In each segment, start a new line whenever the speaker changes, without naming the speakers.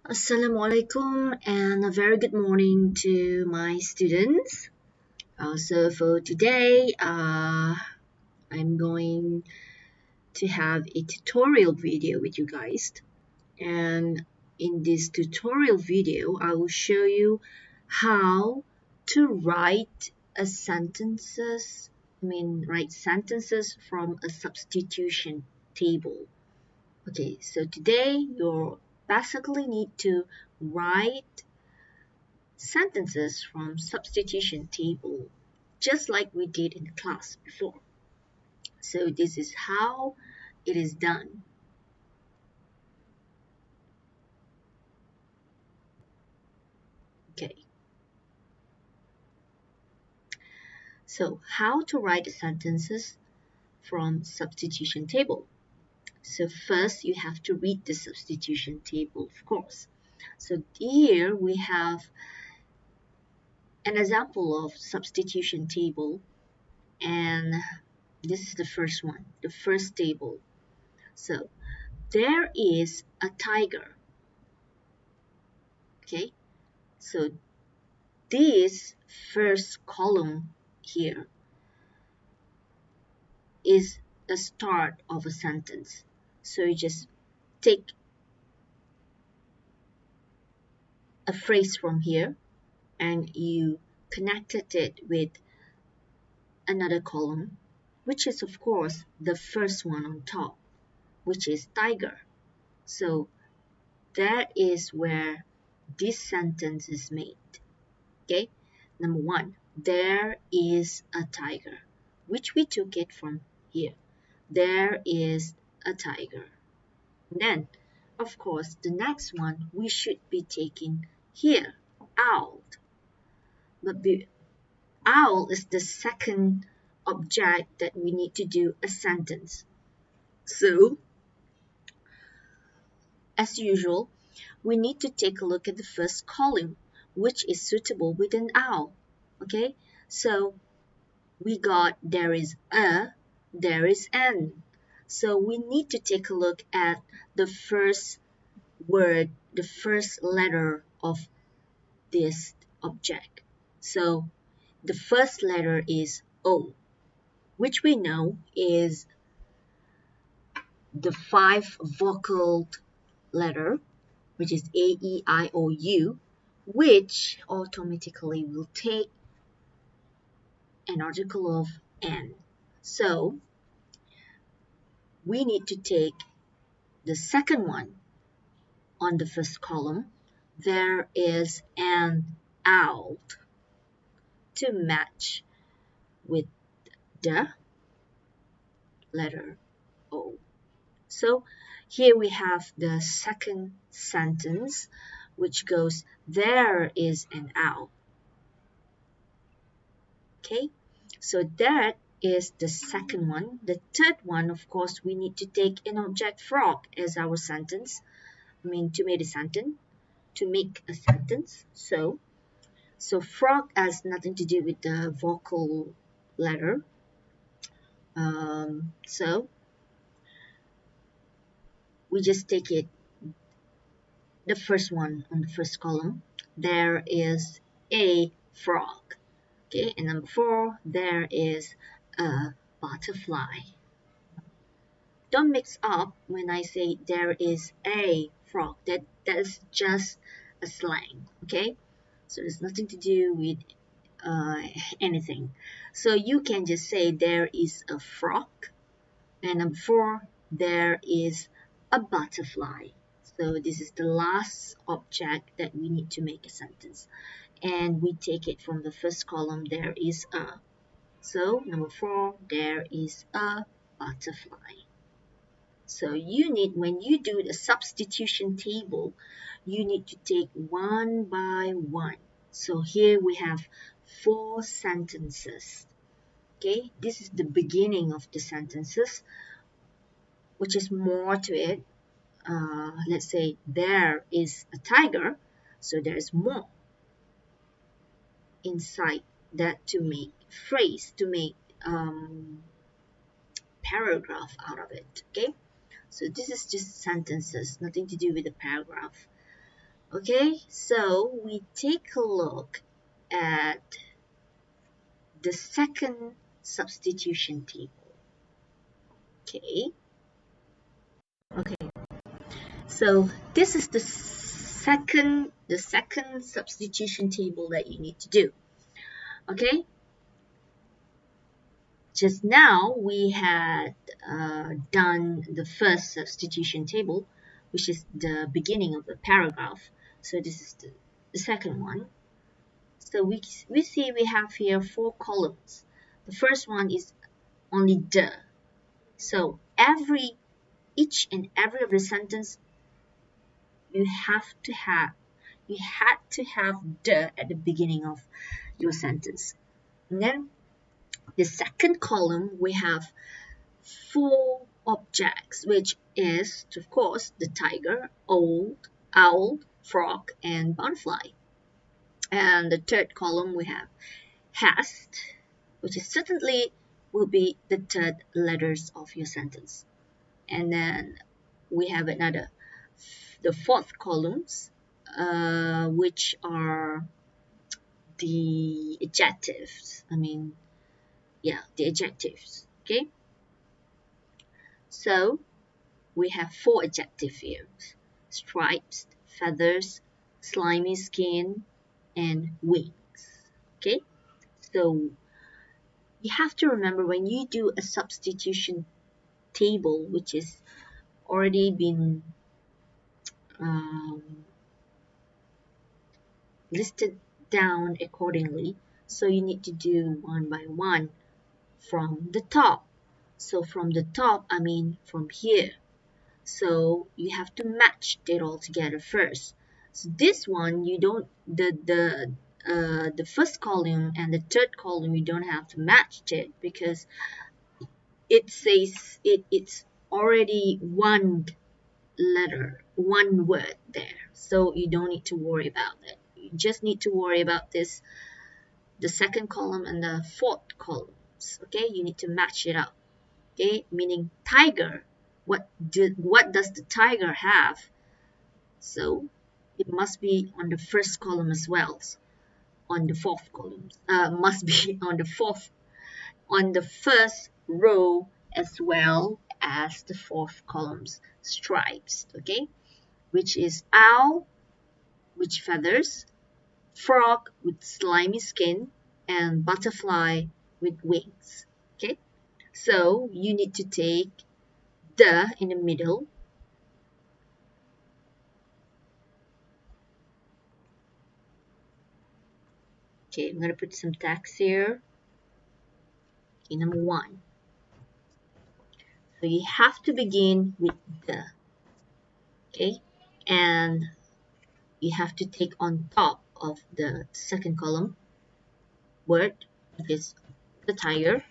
Assalamualaikum and a very good morning to my students. So for today, I'm going to have a tutorial video with you guys. And in this tutorial video, I will show you how to write sentences from a substitution table. Okay, so today you basically need to write sentences from substitution table, just like we did in class before. So this is how it is done. Okay. So how to write sentences from substitution table. So first you have to read the substitution table, of course. So here we have an example of substitution table, and this is the first one, the first table. So there is a tiger. Okay, so this first column here is the start of a sentence. So you just take a phrase from here and you connected it with another column, which is of course the first one on top, which is tiger. So that is where this sentence is made. Okay, number one, there is a tiger, which we took it from here. There is a tiger. Then, of course, the next one we should be taking here, owl. But owl is the second object that we need to do a sentence. So, as usual, we need to take a look at the first column, which is suitable with an owl. Okay, so we got there is a, there is an. So we need to take a look at the first word, the first letter of this object. So the first letter is O, which we know is the five vocal letter, which is A, E, I, O, U, which automatically will take an article of N. So we need to take the second one on the first column. There is an owl to match with the letter O. So here we have the second sentence, which goes, there is an owl. Okay, so that is the second one. The third one, of course, we need to take an object frog as our sentence. To make a sentence. So frog has nothing to do with the vocal letter. So we just take it, the first one on the first column. There is a frog. Okay, and number 4, there is a butterfly. Don't mix up when I say there is a frog. That's just a slang. Okay, so there's nothing to do with anything. So you can just say there is a frog, and number 4, there is a butterfly. So this is the last object that we need to make a sentence, and we take it from the first column. There is a. So number 4, there is a butterfly. So you need, when you do the substitution table, you need to take one by one. So here we have 4 sentences. Okay, this is the beginning of the sentences, which is more to it. Let's say there is a tiger, so there's more inside that to make phrase, to make paragraph out of it. Okay, so this is just sentences, nothing to do with the paragraph. Okay, so we take a look at the second substitution table. Okay, so this is the second substitution table that you need to do. Okay, just now we had done the first substitution table, which is the beginning of the paragraph. So this is the second one. So we see we have here 4 columns. The first one is only the. So each and every of the sentence you had to have the at the beginning of your sentence. And then the second column we have 4 objects, which is of course the tiger, owl, frog, and butterfly. And the third column we have has, which is certainly will be the third letters of your sentence. And then we have the fourth columns, which are the adjectives. The adjectives. Okay, so we have 4 adjectives here: stripes, feathers, slimy skin, and wings. Okay, so you have to remember when you do a substitution table, which is already been um, listed down accordingly. So you need to do one by one from the top. So from the top, I mean from here. So you have to match it all together first. So this one, you don't the first column and the third column you don't have to match it because it says it's already one letter, one word there. So you don't need to worry about that. You just need to worry about this, the second column and the fourth columns. Okay, you need to match it up. Okay, meaning tiger. What does the tiger have? So it must be on the first column as well. On the fourth column, must be on the first row as well as the fourth columns. Stripes. Okay, which is owl, which feathers, frog with slimy skin, and butterfly with wings. Okay, so you need to take the in the middle. Okay, I'm gonna put some text here. Okay, number 1. So you have to begin with the. Okay, and you have to take on top of the second column word, which is the tiger,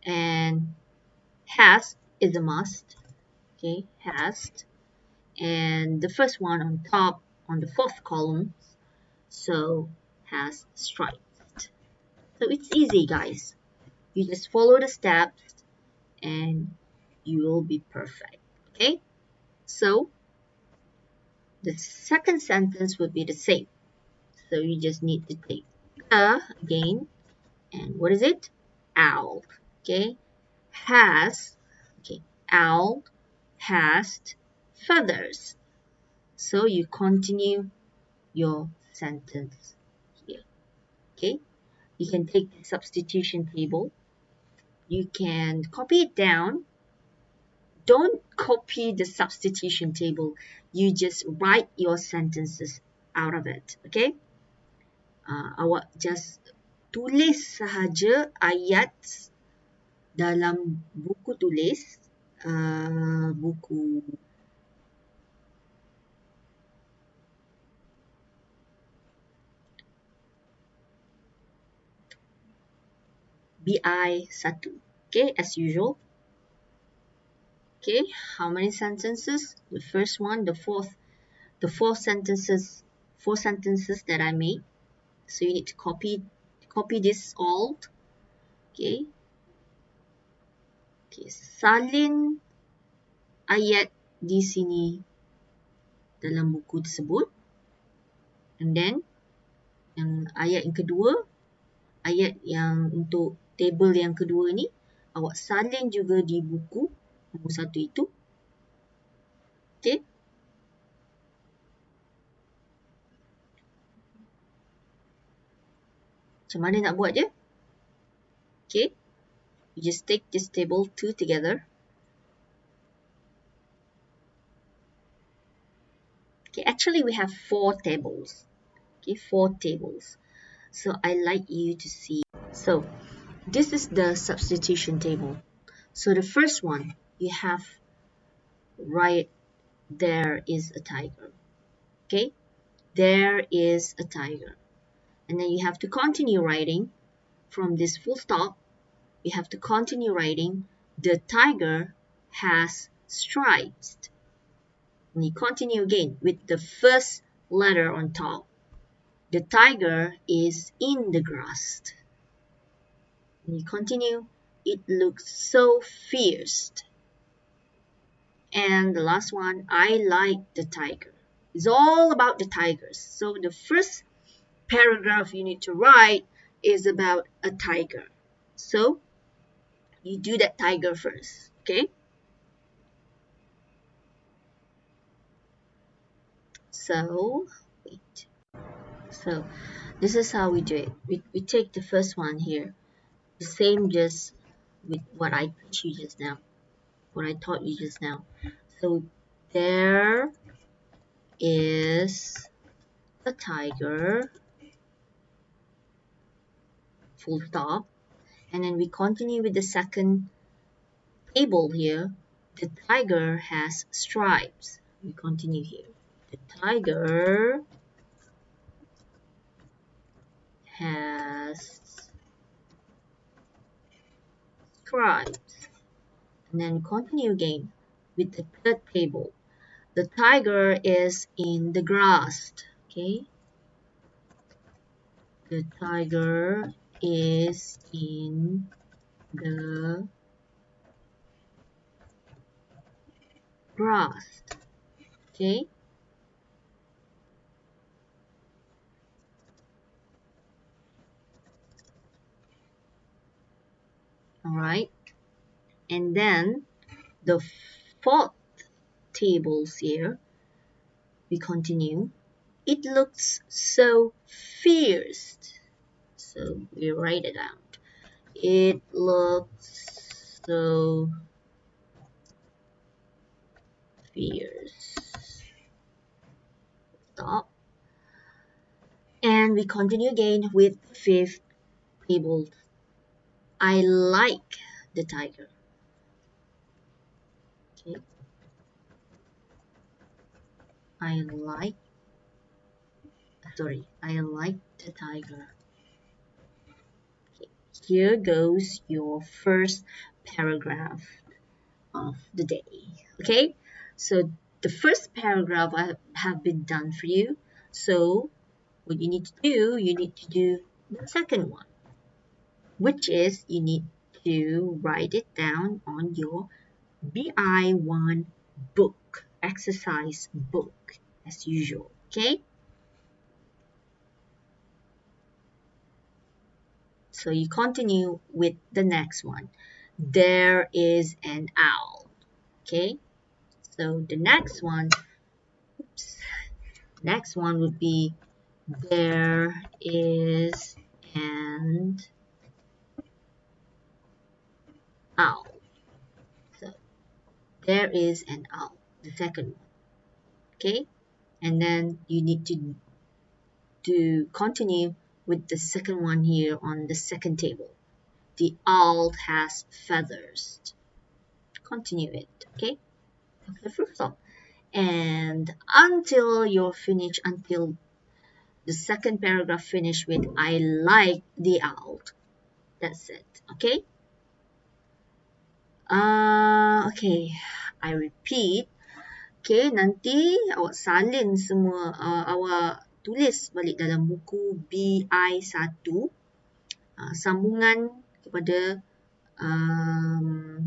and has is a must. Okay, has, and the first one on top on the fourth column, so has stripes. So it's easy, guys. You just follow the steps and you will be perfect. Okay, so the second sentence would be the same. So you just need to take the again, and what is it? Owl. Okay, has. Okay, owl has feathers. So you continue your sentence here. Okay, you can take the substitution table. You can copy it down. Don't copy the substitution table. You just write your sentences out of it. Okay, awak just tulis sahaja ayat dalam buku tulis, buku BI 1. Okay, as usual. Okay, how many sentences? The first one, the four sentences that I made. So you need to copy this all. Okay. Okay, salin ayat di sini dalam buku tersebut. And then yang ayat yang kedua, ayat yang untuk table yang kedua ni, awak salin juga di buku nombor 1 itu. Okay. Macam mana nak buat je? Okay. You just take this table 2 together. Okay, actually we have 4 tables. Okay, 4 tables. So I like you to see. So this is the substitution table. So the first one, you have right there is a tiger. Okay, there is a tiger. And then you have to continue writing from this full stop. You have to continue writing the tiger has stripes. And you continue again with the first letter on top. The tiger is in the grass. And you continue. It looks so fierce. And the last one, I like the tiger. It's all about the tigers. So the first paragraph you need to write is about a tiger. So you do that tiger first, okay? So, wait. So, this is how we do it. We take the first one here. The same just with what I taught you just now. So, there is a tiger, full stop. And then we continue with the second table here. The tiger has stripes. We continue here. The tiger has stripes. And then continue again with the third table. The tiger is in the grass. Okay. The tiger is in the grass. Okay. Alright. And then the fourth tables here, we continue. It looks so fierce. So we write it out. It looks so fierce. Stop. And we continue again with the fifth table. I like the tiger. Okay. I like the tiger. Okay. Here goes your first paragraph of the day. Okay, so the first paragraph I have been done for you. So what you need to do, the second one, which is you need to write it down on your BI1 book, exercise book, as usual. Okay, so you continue with the next one. There is an owl. Okay, so the next one would be there is an owl. So there is an owl, the second one. Okay, and then you need to continue with the second one here on the second table. The owl has feathers. Continue it. Okay, full stop. And until you're finished, until the second paragraph finish with I like the owl. That's it. Okay. Okay, I repeat. Okay, nanti awak salin semua, awak tulis balik dalam buku BI1 sambungan kepada apa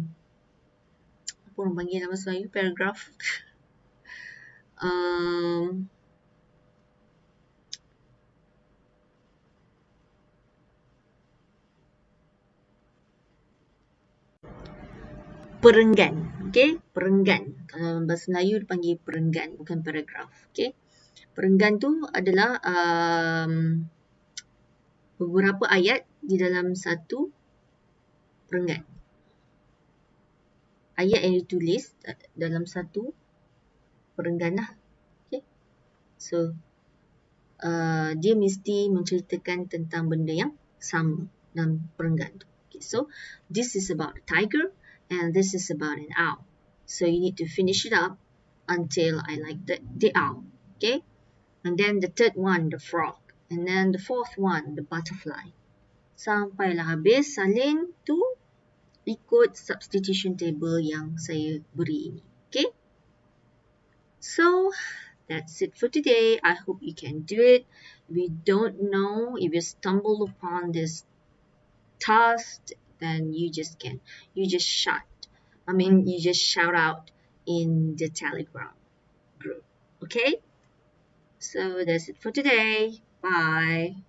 orang panggil nama Melayu, paragraph. um, perenggan. Okay, perenggan. Kalau bahasa Melayu dipanggil perenggan, bukan paragraf. Okay, perenggan tu adalah beberapa ayat di dalam satu perenggan. Ayat yang ditulis dalam satu perenggan lah. Okay, so dia mesti menceritakan tentang benda yang sama dalam perenggan tu. Okay, so this is about a tiger and this is about an owl. So you need to finish it up until I like the owl. Okay, and then the third one, the frog, and then the fourth one, the butterfly. Sampailah habis salin tu ikut substitution table yang saya beri ini. Okay, so that's it for today. I hope you can do it. If you don't know, if you stumble upon this task, then you just shout out in the Telegram group. Okay, so that's it for today. Bye.